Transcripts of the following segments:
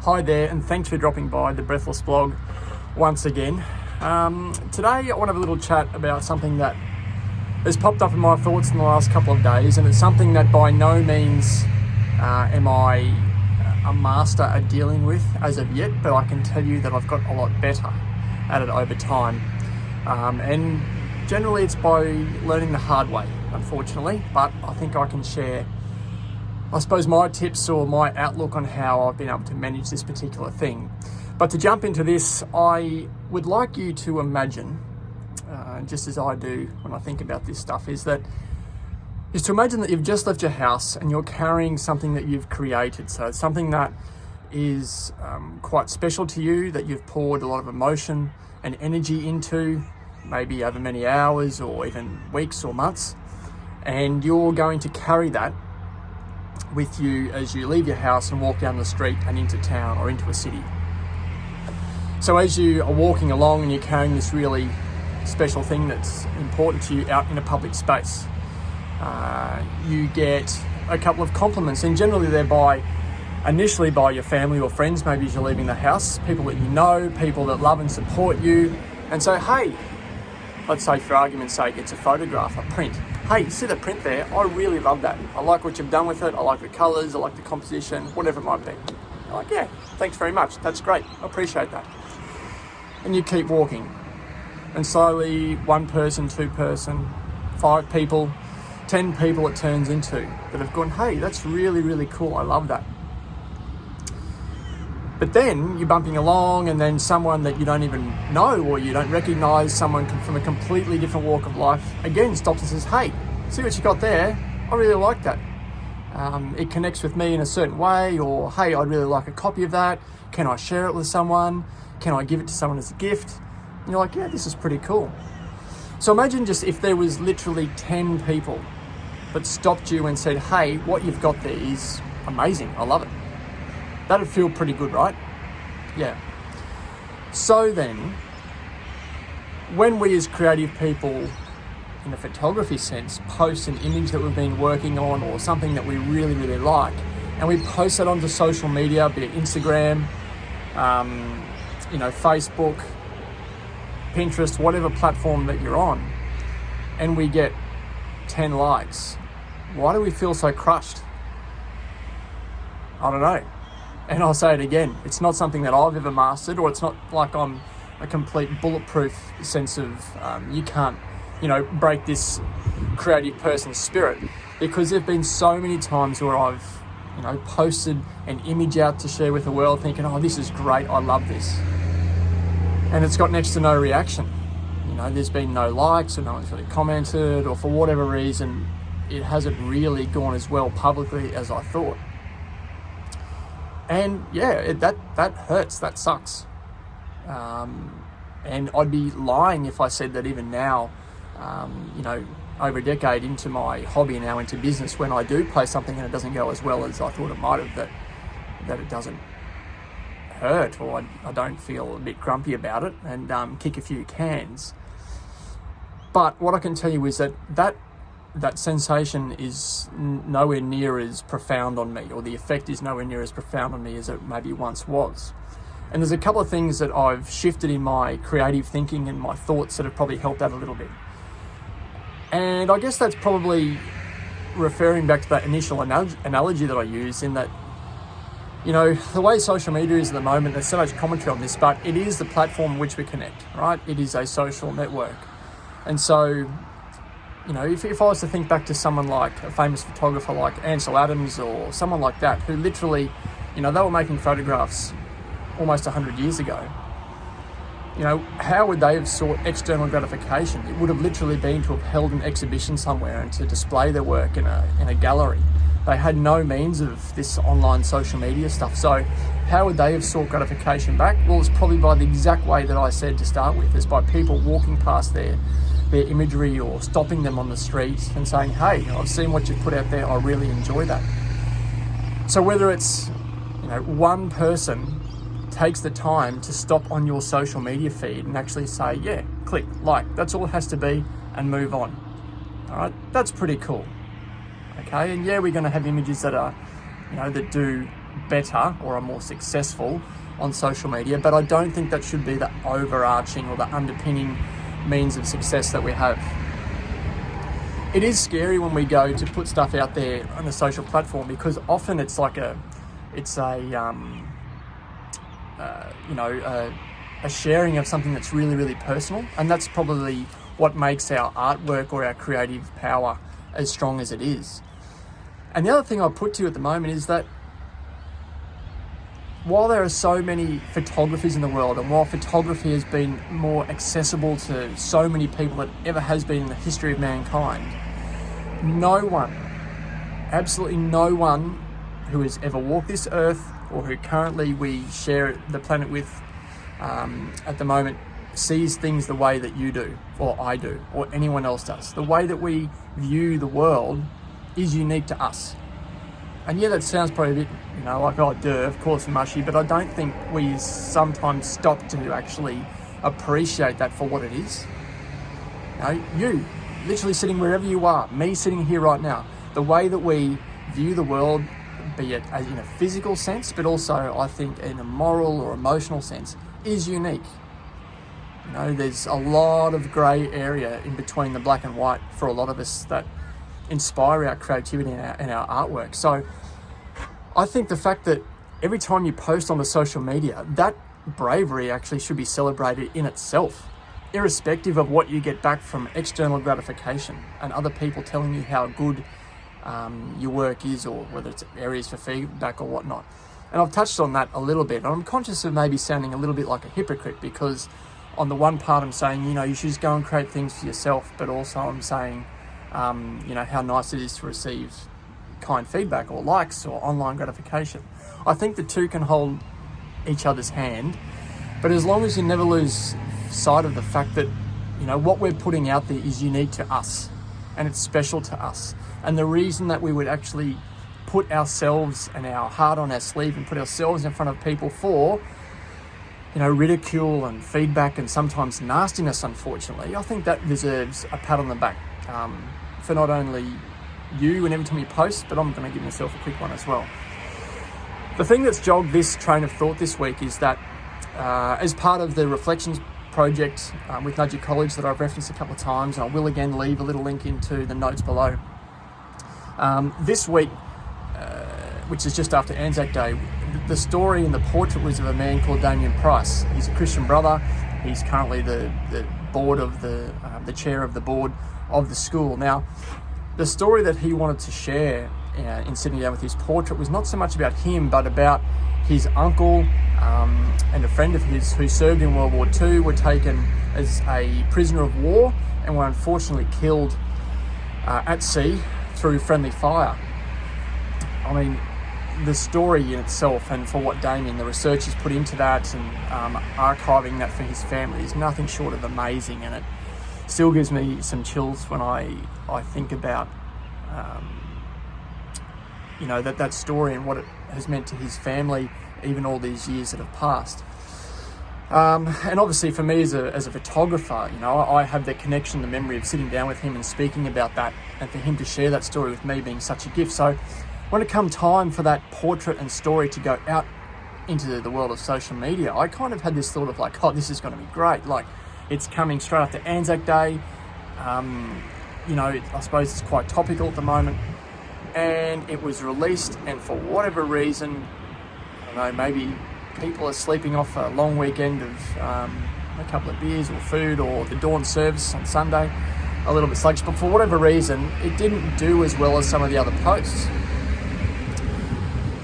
Hi there, and thanks for dropping by the Breathless Blog once again. Today I want to have a little chat about something that has popped up in my thoughts in the last couple of days, and it's something that by no means am I a master at dealing with as of yet, but I can tell you that I've got a lot better at it over time. And generally it's by learning the hard way, unfortunately, but I think I can share, I suppose, my tips or my outlook on how I've been able to manage this particular thing. But to jump into this, I would like you to imagine, just as I do when I think about this stuff, is to imagine that you've just left your house and you're carrying something that you've created. So it's something that is quite special to you, that you've poured a lot of emotion and energy into, maybe over many hours or even weeks or months, and you're going to carry that with you as you leave your house and walk down the street and into town or into a city. So as you are walking along and you're carrying this really special thing that's important to you out in a public space, you get a couple of compliments, and generally they're initially by your family or friends, maybe as you're leaving the house, people that you know, people that love and support you, and say, hey, let's say for argument's sake, it's a photograph, a print. Hey, you see the print there? I really love that. I like what you've done with it. I like the colours, I like the composition, whatever it might be. You're like, yeah, thanks very much. That's great. I appreciate that. And you keep walking. And slowly, one person, two person, 5 people, 10 people it turns into that have gone, hey, that's really, really cool. I love that. But then you're bumping along, and then someone that you don't even know or you don't recognise, someone from a completely different walk of life, again stops and says, hey, see what you got there? I really like that. It connects with me in a certain way, or hey, I'd really like a copy of that. Can I share it with someone? Can I give it to someone as a gift? And you're like, yeah, this is pretty cool. So imagine just if there was literally 10 people that stopped you and said, hey, what you've got there is amazing. I love it. That'd feel pretty good, right? Yeah. So then, when we as creative people, in the photography sense, post an image that we've been working on or something that we really, really like, and we post that onto social media, be it Instagram, Facebook, Pinterest, whatever platform that you're on, and we get 10 likes, why do we feel so crushed? I don't know. And I'll say it again, it's not something that I've ever mastered, or it's not like I'm a complete bulletproof sense of you can't, break this creative person's spirit, because there've been so many times where I've, posted an image out to share with the world thinking, oh, this is great, I love this. And it's got next to no reaction. There's been no likes, or no one's really commented, or for whatever reason, it hasn't really gone as well publicly as I thought. And yeah, that hurts, that sucks. And I'd be lying if I said that even now, over a decade into my hobby, now into business, when I do post something and it doesn't go as well as I thought it might have, that it doesn't hurt, or I don't feel a bit grumpy about it and kick a few cans. But what I can tell you is that sensation is nowhere near as profound on me, or the effect is nowhere near as profound on me as it maybe once was. And there's a couple of things that I've shifted in my creative thinking and my thoughts that have probably helped that a little bit. And I guess that's probably referring back to that initial analogy that I used, in that, the way social media is at the moment, there's so much commentary on this, but it is the platform in which we connect, right? It is a social network. And so, if I was to think back to someone like a famous photographer like Ansel Adams or someone like that, who literally, they were making photographs almost 100 years ago, how would they have sought external gratification? It would have literally been to have held an exhibition somewhere and to display their work in a gallery. They had no means of this online social media stuff. So how would they have sought gratification back? Well, it's probably by the exact way that I said to start with, is by people walking past their imagery, or stopping them on the street and saying, hey, I've seen what you put out there, I really enjoy that. So whether it's, one person takes the time to stop on your social media feed and actually say, yeah, click, like, that's all it has to be, and move on. All right, that's pretty cool. Okay, and yeah, we're going to have images that are, that do better or are more successful on social media, but I don't think that should be the overarching or the underpinning means of success that we have. It is scary when we go to put stuff out there on a social platform, because often it's like a sharing of something that's really, really personal, and that's probably what makes our artwork or our creative power as strong as it is. And the other thing I'll put to you at the moment is that while there are so many photographers in the world, and while photography has been more accessible to so many people than it ever has been in the history of mankind, no one, absolutely no one who has ever walked this earth or who currently we share the planet with at the moment sees things the way that you do, or I do, or anyone else does. The way that we view the world is unique to us. And yeah, that sounds probably a bit, like, oh, duh, of course, mushy, but I don't think we sometimes stop to actually appreciate that for what it is. You, literally sitting wherever you are, me sitting here right now, the way that we view the world, be it in a physical sense, but also I think in a moral or emotional sense, is unique. There's a lot of grey area in between the black and white for a lot of us that inspire our creativity and our artwork. So I think the fact that every time you post on the social media, that bravery actually should be celebrated in itself, irrespective of what you get back from external gratification and other people telling you how good your work is, or whether it's areas for feedback or whatnot. And I've touched on that a little bit. I'm conscious of maybe sounding a little bit like a hypocrite, because on the one part I'm saying, you should just go and create things for yourself, but also I'm saying, how nice it is to receive kind feedback or likes or online gratification. I think the two can hold each other's hand, but as long as you never lose sight of the fact that, what we're putting out there is unique to us and it's special to us. And the reason that we would actually put ourselves and our heart on our sleeve and put ourselves in front of people for, ridicule and feedback and sometimes nastiness, unfortunately, I think that deserves a pat on the back for not only you and every time you post, but I'm going to give myself a quick one as well. The thing that's jogged this train of thought this week is that as part of the Reflections project with Nudgee College that I've referenced a couple of times, and I will again leave a little link into the notes below. This week, which is just after Anzac Day, the story and the portrait was of a man called Damien Price. He's a Christian brother. He's currently the board of the chair of the board of the school. Now, the story that he wanted to share in sitting down with his portrait was not so much about him, but about his uncle and a friend of his who served in World War II, were taken as a prisoner of war and were unfortunately killed at sea through friendly fire. I mean, the story in itself, and for what Damien, the research he's put into that and archiving that for his family, is nothing short of amazing, and it still gives me some chills when I think about that story and what it has meant to his family, even all these years that have passed. And obviously for me as a photographer, I have the connection, the memory of sitting down with him and speaking about that, and for him to share that story with me being such a gift. So when it come time for that portrait and story to go out into the world of social media, I kind of had this thought of like, oh, this is going to be great. Like, it's coming straight after Anzac Day. I suppose it's quite topical at the moment. And it was released, and for whatever reason, I don't know, maybe people are sleeping off a long weekend of a couple of beers or food, or the dawn service on Sunday, a little bit sluggish, but for whatever reason, it didn't do as well as some of the other posts.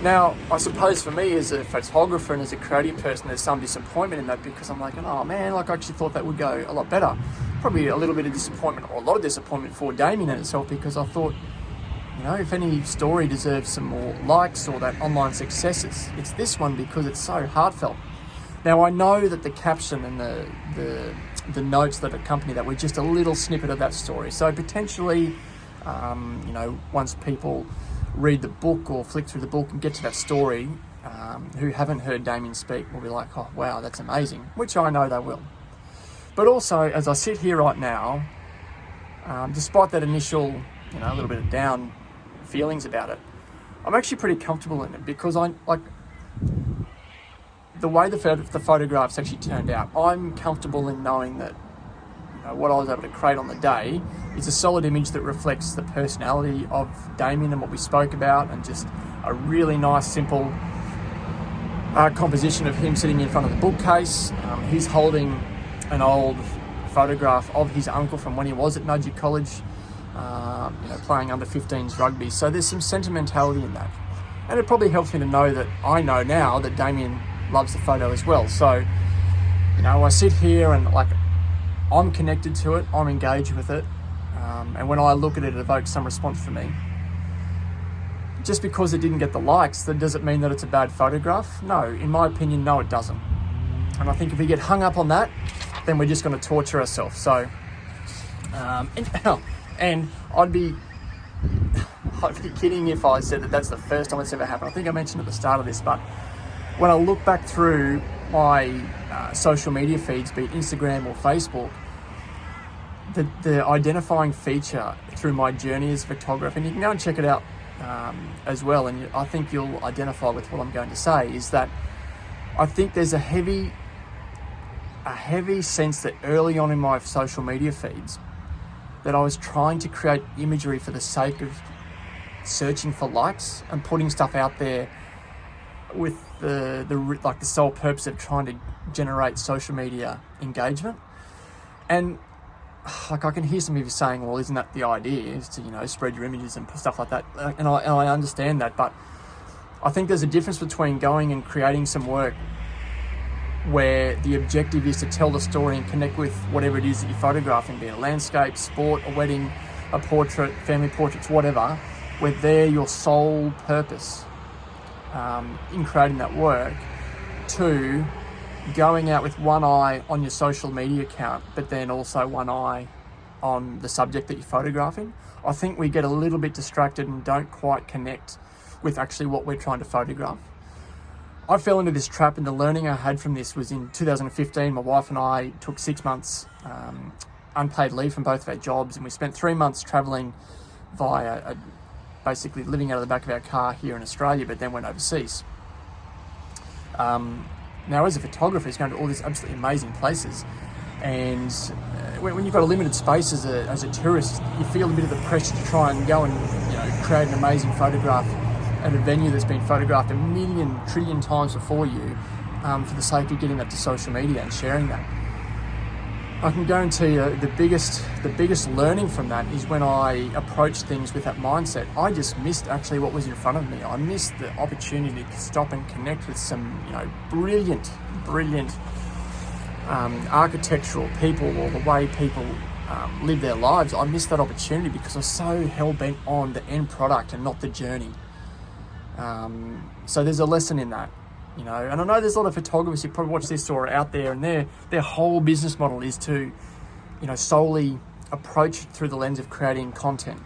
Now, I suppose for me as a photographer and as a creative person, there's some disappointment in that, because I'm like, oh man, I actually thought that would go a lot better. Probably a little bit of disappointment, or a lot of disappointment for Damien in itself, because I thought, if any story deserves some more likes or that online successes, it's this one, because it's so heartfelt. Now, I know that the caption and the notes that accompany that were just a little snippet of that story. So potentially, once people read the book or flick through the book and get to that story, who haven't heard Damien speak will be like, oh, wow, that's amazing, which I know they will. But also, as I sit here right now, despite that initial, a little bit of down feelings about it, I'm actually pretty comfortable in it because I like the way the photographs actually turned out. I'm comfortable in knowing that what I was able to create on the day is a solid image that reflects the personality of Damien and what we spoke about, and just a really nice, simple composition of him sitting in front of the bookcase. He's holding an old photograph of his uncle from when he was at Nudgee College, playing under 15s rugby. So there's some sentimentality in that. And it probably helps me to know that I know now that Damien loves the photo as well. So, I sit here and I'm connected to it, I'm engaged with it. And when I look at it, it evokes some response for me. Just because it didn't get the likes, that does it mean that it's a bad photograph? No, in my opinion, no, it doesn't. And I think if we get hung up on that, then we're just going to torture ourselves. So, and I'd be kidding if I said that that's the first time it's ever happened. I think I mentioned at the start of this, but when I look back through my social media feeds, be it Instagram or Facebook, the identifying feature through my journey as a photographer, and you can go and check it out as well, and I think you'll identify with what I'm going to say, is that I think there's a heavy sense that early on in my social media feeds that I was trying to create imagery for the sake of searching for likes and putting stuff out there with the sole purpose of trying to generate social media engagement. And I can hear some of you saying, well, isn't that the idea, is to spread your images and stuff like that, and I understand that, but I think there's a difference between going and creating some work where the objective is to tell the story and connect with whatever it is that you're photographing, be it a landscape, sport, a wedding, a portrait, family portraits, whatever, where they're your sole purpose in creating that work, to going out with one eye on your social media account, but then also one eye on the subject that you're photographing. I think we get a little bit distracted and don't quite connect with actually what we're trying to photograph. I fell into this trap, and the learning I had from this was in 2015. My wife and I took 6 months unpaid leave from both of our jobs, and we spent 3 months travelling via basically living out of the back of our car here in Australia, but then went overseas. Now, as a photographer, he's going to all these absolutely amazing places, and when you've got a limited space as a tourist, you feel a bit of the pressure to try and go and create an amazing photograph at a venue that's been photographed a million trillion times before you, for the sake of getting that to social media and sharing that. I can guarantee you the biggest learning from that is when I approached things with that mindset, I just missed actually what was in front of me. I missed the opportunity to stop and connect with some brilliant architectural people, or the way people live their lives. I missed that opportunity because I was so hell-bent on the end product and not the journey. So there's a lesson in that. And I know there's a lot of photographers who probably watch this or are out there, and their whole business model is to, solely approach it through the lens of creating content.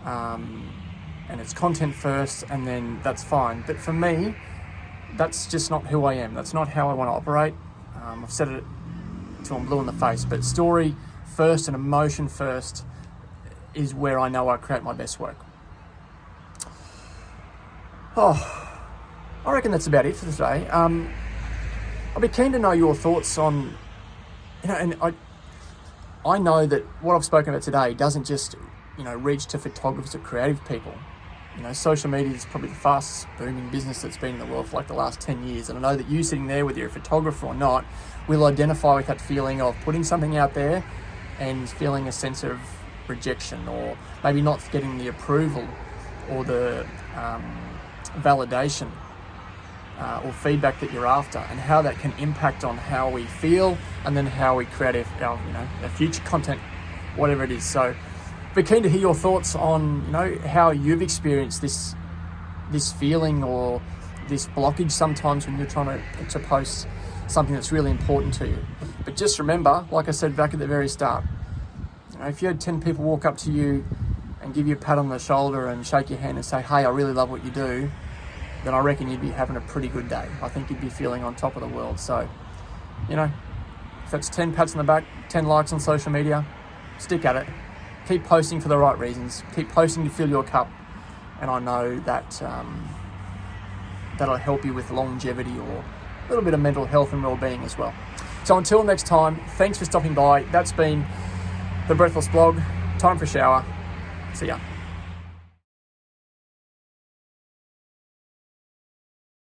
And it's content first, and then that's fine. But for me, that's just not who I am. That's not how I want to operate. I've said it till I'm blue in the face, but story first and emotion first is where I know I create my best work. I reckon that's about it for today. I'd be keen to know your thoughts on, and I know that what I've spoken about today doesn't just, reach to photographers or creative people. Social media is probably the fastest booming business that's been in the world for the last 10 years. And I know that you sitting there, whether you're a photographer or not, will identify with that feeling of putting something out there and feeling a sense of rejection, or maybe not getting the approval or the validation or feedback that you're after, and how that can impact on how we feel and then how we create our future content, whatever it is. So be keen to hear your thoughts on how you've experienced this feeling or this blockage sometimes when you're trying to post something that's really important to you. But just remember, like I said back at the very start, if you had 10 people walk up to you and give you a pat on the shoulder and shake your hand and say, hey, I really love what you do, then I reckon you'd be having a pretty good day. I think you'd be feeling on top of the world. So, if that's 10 pats on the back, 10 likes on social media, stick at it. Keep posting for the right reasons. Keep posting to fill your cup. and I know that that'll help you with longevity or a little bit of mental health and well-being as well. So until next time, thanks for stopping by. That's been the Breathless Blog. Time for a shower. See ya.